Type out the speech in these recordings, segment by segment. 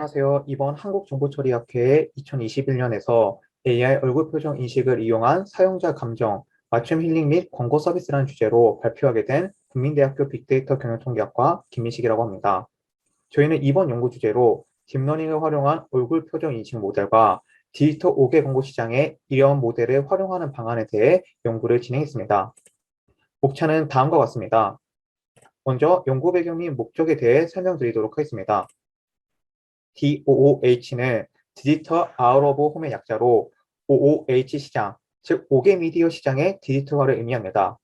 안녕하세요. 이번 한국정보처리학회의 2021년에서 AI 얼굴 표정 인식을 이용한 사용자 감정, 맞춤 힐링 및 광고 서비스라는 주제로 발표하게 된 국민대학교 빅데이터 경영통계학과 김민식이라고 합니다. 저희는 이번 연구 주제로 딥러닝을 활용한 얼굴 표정 인식 모델과 디지털 5개 광고 시장의 이런 모델을 활용하는 방안에 대해 연구를 진행했습니다. 목차는 다음과 같습니다. 먼저 연구 배경 및 목적에 대해 설명드리도록 하겠습니다. DOOH는 디지털 아웃 오브 홈의 약자로 OOH 시장, 즉 5개 미디어 시장의 디지털화를 의미합니다.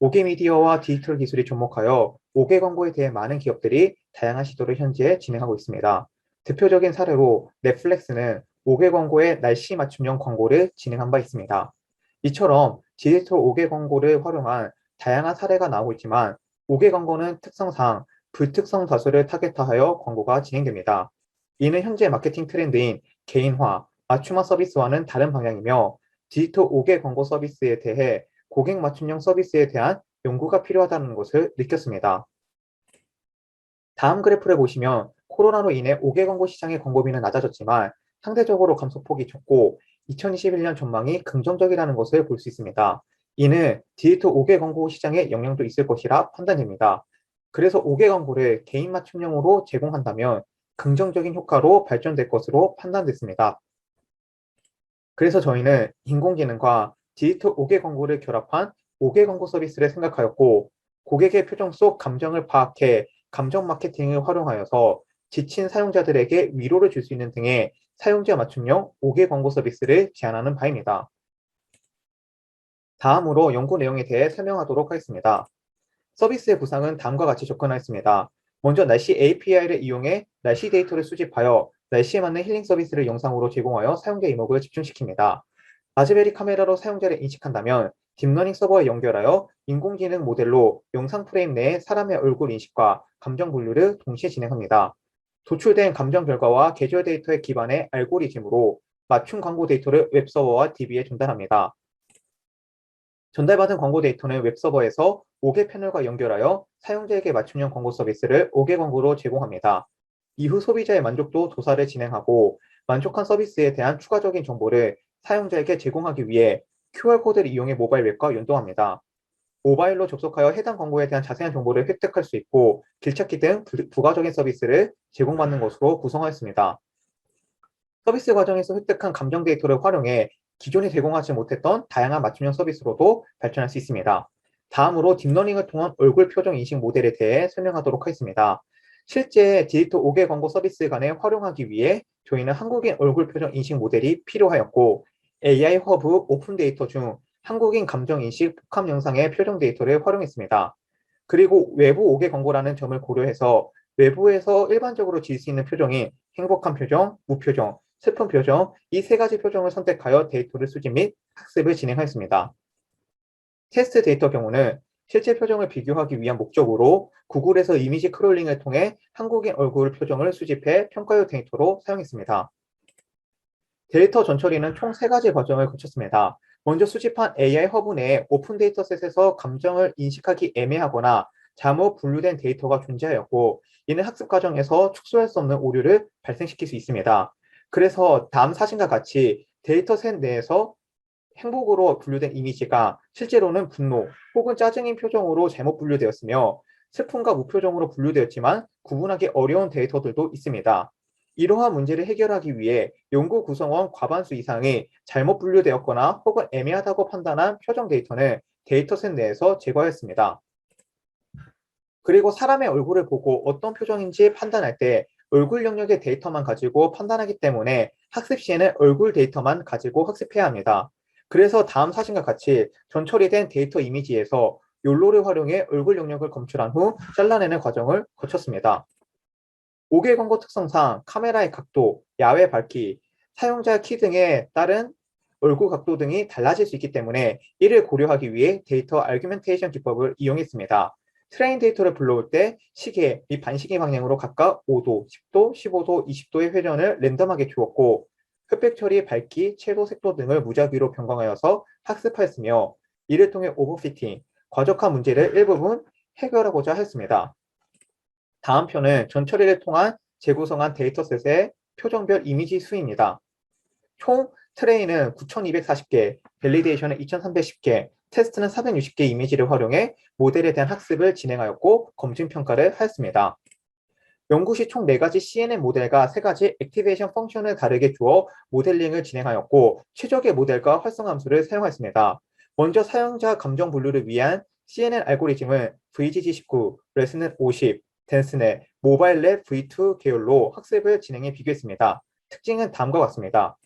5개 미디어와 디지털 기술이 접목하여 5개 광고에 대해 많은 기업들이 다양한 시도를 현재 진행하고 있습니다. 대표적인 사례로 넷플릭스는 5개 광고의 날씨 맞춤형 광고를 진행한 바 있습니다. 이처럼 디지털 5개 광고를 활용한 다양한 사례가 나오고 있지만 5개 광고는 특성상 불특성 다수를 타겟화하여 광고가 진행됩니다. 이는 현재 마케팅 트렌드인 개인화, 맞춤화 서비스와는 다른 방향이며 디지털 5개 광고 서비스에 대해 고객 맞춤형 서비스에 대한 연구가 필요하다는 것을 느꼈습니다. 다음 그래프를 보시면 코로나로 인해 5개 광고 시장의 광고비는 낮아졌지만 상대적으로 감소폭이 적고 2021년 전망이 긍정적이라는 것을 볼 수 있습니다. 이는 디지털 5개 광고 시장에 영향도 있을 것이라 판단됩니다. 그래서 5개 광고를 개인 맞춤형으로 제공한다면 긍정적인 효과로 발전될 것으로 판단됐습니다. 그래서 저희는 인공지능과 디지털 5개 광고를 결합한 5개 광고 서비스를 생각하였고, 고객의 표정 속 감정을 파악해 감정 마케팅을 활용하여서 지친 사용자들에게 위로를 줄 수 있는 등의 사용자 맞춤형 5개 광고 서비스를 제안하는 바입니다. 다음으로 연구 내용에 대해 설명하도록 하겠습니다. 서비스의 구상은 다음과 같이 접근하였습니다. 먼저 날씨 API를 이용해 날씨 데이터를 수집하여 날씨에 맞는 힐링 서비스를 영상으로 제공하여 사용자 이목을 집중시킵니다. 라즈베리 카메라로 사용자를 인식한다면 딥러닝 서버에 연결하여 인공지능 모델로 영상 프레임 내에 사람의 얼굴 인식과 감정 분류를 동시에 진행합니다. 도출된 감정 결과와 계절 데이터에 기반의 알고리즘으로 맞춤 광고 데이터를 웹서버와 DB에 전달합니다. 전달받은 광고 데이터는 웹서버에서 5개 패널과 연결하여 사용자에게 맞춤형 광고 서비스를 5개 광고로 제공합니다. 이후 소비자의 만족도 조사를 진행하고 만족한 서비스에 대한 추가적인 정보를 사용자에게 제공하기 위해 QR코드를 이용해 모바일 웹과 연동합니다. 모바일로 접속하여 해당 광고에 대한 자세한 정보를 획득할 수 있고 길찾기 등 부가적인 서비스를 제공받는 것으로 구성하였습니다. 서비스 과정에서 획득한 감정 데이터를 활용해 기존에 제공하지 못했던 다양한 맞춤형 서비스로도 발전할 수 있습니다. 다음으로 딥러닝을 통한 얼굴 표정 인식 모델에 대해 설명하도록 하겠습니다. 실제 디지털 5개 광고 서비스 간에 활용하기 위해 저희는 한국인 얼굴 표정 인식 모델이 필요하였고 AI 허브 오픈 데이터 중 한국인 감정 인식 복합 영상의 표정 데이터를 활용했습니다. 그리고 외부 5개 광고라는 점을 고려해서 외부에서 일반적으로 지을 수 있는 표정인 행복한 표정, 무표정, 슬픈 표정, 이 세 가지 표정을 선택하여 데이터를 수집 및 학습을 진행하였습니다. 테스트 데이터 경우는 실제 표정을 비교하기 위한 목적으로 구글에서 이미지 크롤링을 통해 한국인 얼굴 표정을 수집해 평가용 데이터로 사용했습니다. 데이터 전처리는 총 3가지 과정을 거쳤습니다. 먼저 수집한 AI 허브 내 오픈 데이터셋에서 감정을 인식하기 애매하거나 잘못 분류된 데이터가 존재하였고, 이는 학습 과정에서 축소할 수 없는 오류를 발생시킬 수 있습니다. 그래서 다음 사진과 같이 데이터셋 내에서 행복으로 분류된 이미지가 실제로는 분노 혹은 짜증인 표정으로 잘못 분류되었으며 슬픔과 무표정으로 분류되었지만 구분하기 어려운 데이터들도 있습니다. 이러한 문제를 해결하기 위해 연구 구성원 과반수 이상이 잘못 분류되었거나 혹은 애매하다고 판단한 표정 데이터는 데이터셋 내에서 제거하였습니다. 그리고 사람의 얼굴을 보고 어떤 표정인지 판단할 때 얼굴 영역의 데이터만 가지고 판단하기 때문에 학습 시에는 얼굴 데이터만 가지고 학습해야 합니다. 그래서 다음 사진과 같이 전처리된 데이터 이미지에서 욜로를 활용해 얼굴 영역을 검출한 후 잘라내는 과정을 거쳤습니다. 5개 광고 특성상 카메라의 각도, 야외 밝기, 사용자 키 등에 따른 얼굴 각도 등이 달라질 수 있기 때문에 이를 고려하기 위해 데이터 아규멘테이션 기법을 이용했습니다. 트레인 데이터를 불러올 때 시계 및 반시계 방향으로 각각 5도, 10도, 15도, 20도의 회전을 랜덤하게 주었고 흑백 처리, 밝기, 채도, 색도 등을 무작위로 변경하여서 학습하였으며 이를 통해 오버피팅, 과적한 문제를 일부분 해결하고자 했습니다. 다음 표는 전처리를 통한 재구성한 데이터셋의 표정별 이미지 수입니다. 총 트레이는 9,240개, 밸리데이션은 2,310개, 테스트는 460개 이미지를 활용해 모델에 대한 학습을 진행하였고 검증 평가를 하였습니다. 연구 시 총 4가지 CNN 모델과 3가지 액티베이션 펑션을 다르게 주어 모델링을 진행하였고 최적의 모델과 활성화 함수를 사용하였습니다. 먼저 사용자 감정 분류를 위한 CNN 알고리즘은 VGG19, 레스넷 50, 댄스넷, 모바일랩 V2 계열로 학습을 진행해 비교했습니다. 특징은 다음과 같습니다.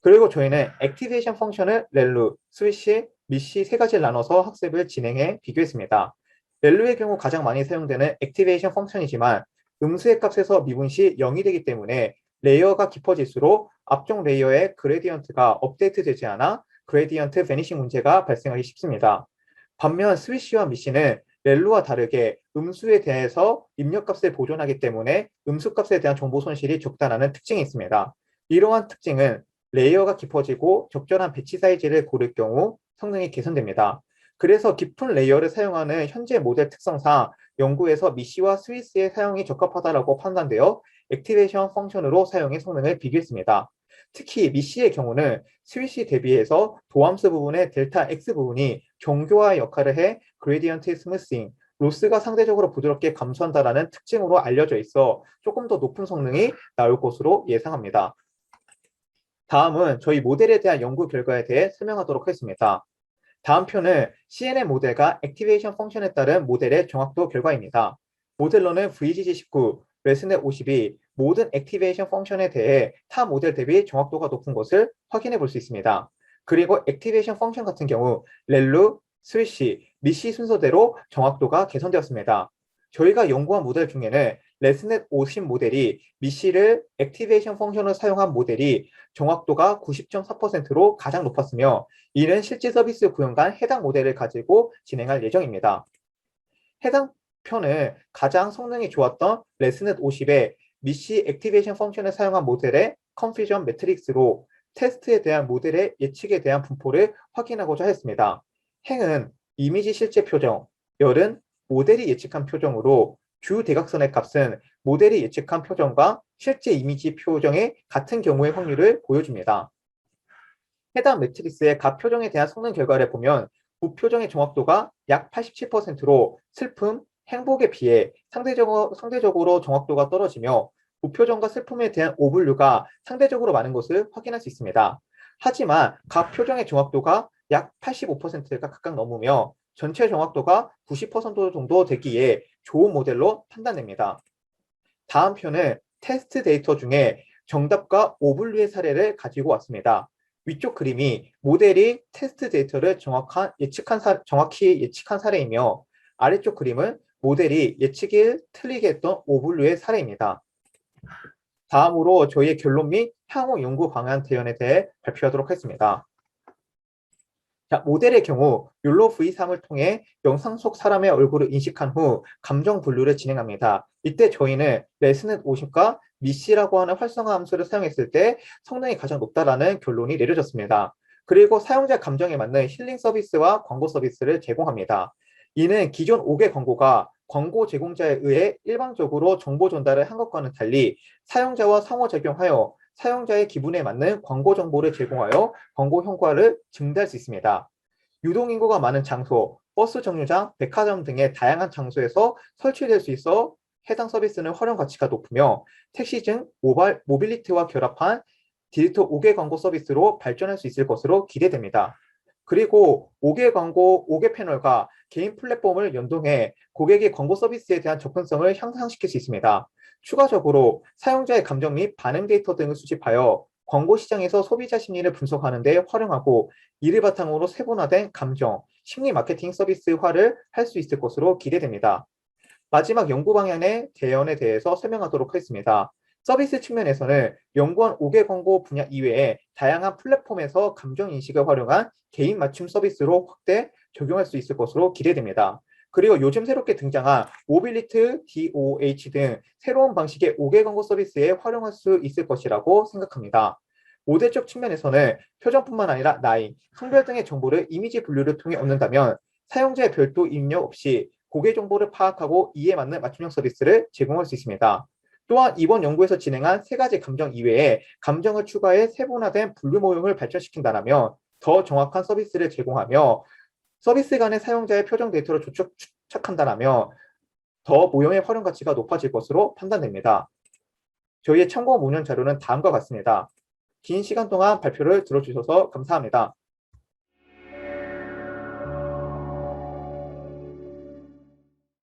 그리고 저희는 액티베이션 펑션을 렐루, 스위시, 미시 3가지를 나눠서 학습을 진행해 비교했습니다. 렐루의 경우 가장 많이 사용되는 액티베이션 펑션이지만 음수의 값에서 미분 시 0이 되기 때문에 레이어가 깊어질수록 앞쪽 레이어의 그레디언트가 업데이트되지 않아 그레디언트 베니싱 문제가 발생하기 쉽습니다. 반면 스위시와 미시는 렐루와 다르게 음수에 대해서 입력값을 보존하기 때문에 음수값에 대한 정보 손실이 적다라는 특징이 있습니다. 이러한 특징은 레이어가 깊어지고 적절한 배치 사이즈를 고를 경우 성능이 개선됩니다. 그래서 깊은 레이어를 사용하는 현재 모델 특성상 연구에서 미시와 스위스의 사용이 적합하다고 판단되어 액티베이션 펑션으로 사용해 성능을 비교했습니다. 특히 미시의 경우는 스위시 대비해서 도함수 부분의 델타 X 부분이 정교화 역할을 해 그레디언트 스무싱, 로스가 상대적으로 부드럽게 감소한다는 특징으로 알려져 있어 조금 더 높은 성능이 나올 것으로 예상합니다. 다음은 저희 모델에 대한 연구 결과에 대해 설명하도록 하겠습니다. 다음 표는 CNN 모델과 액티베이션 펑션에 따른 모델의 정확도 결과입니다. 모델로는 VGG19, 레스넷 52 모든 액티베이션 펑션에 대해 타 모델 대비 정확도가 높은 것을 확인해 볼 수 있습니다. 그리고 액티베이션 펑션 같은 경우 렐루, 스위시, 미시 순서대로 정확도가 개선되었습니다. 저희가 연구한 모델 중에는 레스넷 50 모델이 미시를 액티베이션 펑션을 사용한 모델이 정확도가 90.4%로 가장 높았으며 이는 실제 서비스 구현간 해당 모델을 가지고 진행할 예정입니다. 해당 표는 가장 성능이 좋았던 레스넷 50의 미시 액티베이션 펑션을 사용한 모델의 컨피전 매트릭스로 테스트에 대한 모델의 예측에 대한 분포를 확인하고자 했습니다. 행은 이미지 실제 표정, 열은 모델이 예측한 표정으로 주 대각선의 값은 모델이 예측한 표정과 실제 이미지 표정의 같은 경우의 확률을 보여줍니다. 해당 매트리스의 각 표정에 대한 성능 결과를 보면 우표정의 정확도가 약 87%로 슬픔, 행복에 비해 상대적으로 정확도가 떨어지며 우표정과 슬픔에 대한 오분류가 상대적으로 많은 것을 확인할 수 있습니다. 하지만 각 표정의 정확도가 약 85%가 각각 넘으며 전체 정확도가 90% 정도 되기에 좋은 모델로 판단됩니다. 다음 표는 테스트 데이터 중에 정답과 오분류의 사례를 가지고 왔습니다. 위쪽 그림이 모델이 테스트 데이터를 정확히 예측한 사례이며 아래쪽 그림은 모델이 예측을 틀리게 했던 오분류의 사례입니다. 다음으로 저희의 결론 및 향후 연구 방안 대안에 대해 발표하도록 하겠습니다. 자, 모델의 경우 욜로 V3을 통해 영상 속 사람의 얼굴을 인식한 후 감정 분류를 진행합니다. 이때 저희는 레스넷 50과 미시라고 하는 활성화 함수를 사용했을 때 성능이 가장 높다라는 결론이 내려졌습니다. 그리고 사용자 감정에 맞는 힐링 서비스와 광고 서비스를 제공합니다. 이는 기존 5개 광고가 광고 제공자에 의해 일방적으로 정보 전달을 한 것과는 달리 사용자와 상호작용하여 사용자의 기분에 맞는 광고 정보를 제공하여 광고 효과를 증대할 수 있습니다. 유동인구가 많은 장소, 버스 정류장, 백화점 등의 다양한 장소에서 설치될 수 있어 해당 서비스는 활용 가치가 높으며 택시 등 모빌리티와 결합한 디지털 5개 광고 서비스로 발전할 수 있을 것으로 기대됩니다. 그리고 5개 패널과 개인 플랫폼을 연동해 고객의 광고 서비스에 대한 접근성을 향상시킬 수 있습니다. 추가적으로 사용자의 감정 및 반응 데이터 등을 수집하여 광고 시장에서 소비자 심리를 분석하는 데 활용하고 이를 바탕으로 세분화된 감정, 심리 마케팅 서비스화를 할 수 있을 것으로 기대됩니다. 마지막 연구 방향의 대안에 대해서 설명하도록 하겠습니다. 서비스 측면에서는 연구한 5개 광고 분야 이외에 다양한 플랫폼에서 감정 인식을 활용한 개인 맞춤 서비스로 확대 적용할 수 있을 것으로 기대됩니다. 그리고 요즘 새롭게 등장한 모빌리티, DOH 등 새로운 방식의 5개 광고 서비스에 활용할 수 있을 것이라고 생각합니다. 모델적 측면에서는 표정뿐만 아니라 나이, 성별 등의 정보를 이미지 분류를 통해 얻는다면 사용자의 별도 입력 없이 고객 정보를 파악하고 이에 맞는 맞춤형 서비스를 제공할 수 있습니다. 또한 이번 연구에서 진행한 세 가지 감정 이외에 감정을 추가해 세분화된 분류 모형을 발전시킨다면 더 정확한 서비스를 제공하며 서비스 간의 사용자의 표정 데이터를 추적한다면 더 모형의 활용 가치가 높아질 것으로 판단됩니다. 저희의 참고 문헌 자료는 다음과 같습니다. 긴 시간 동안 발표를 들어주셔서 감사합니다.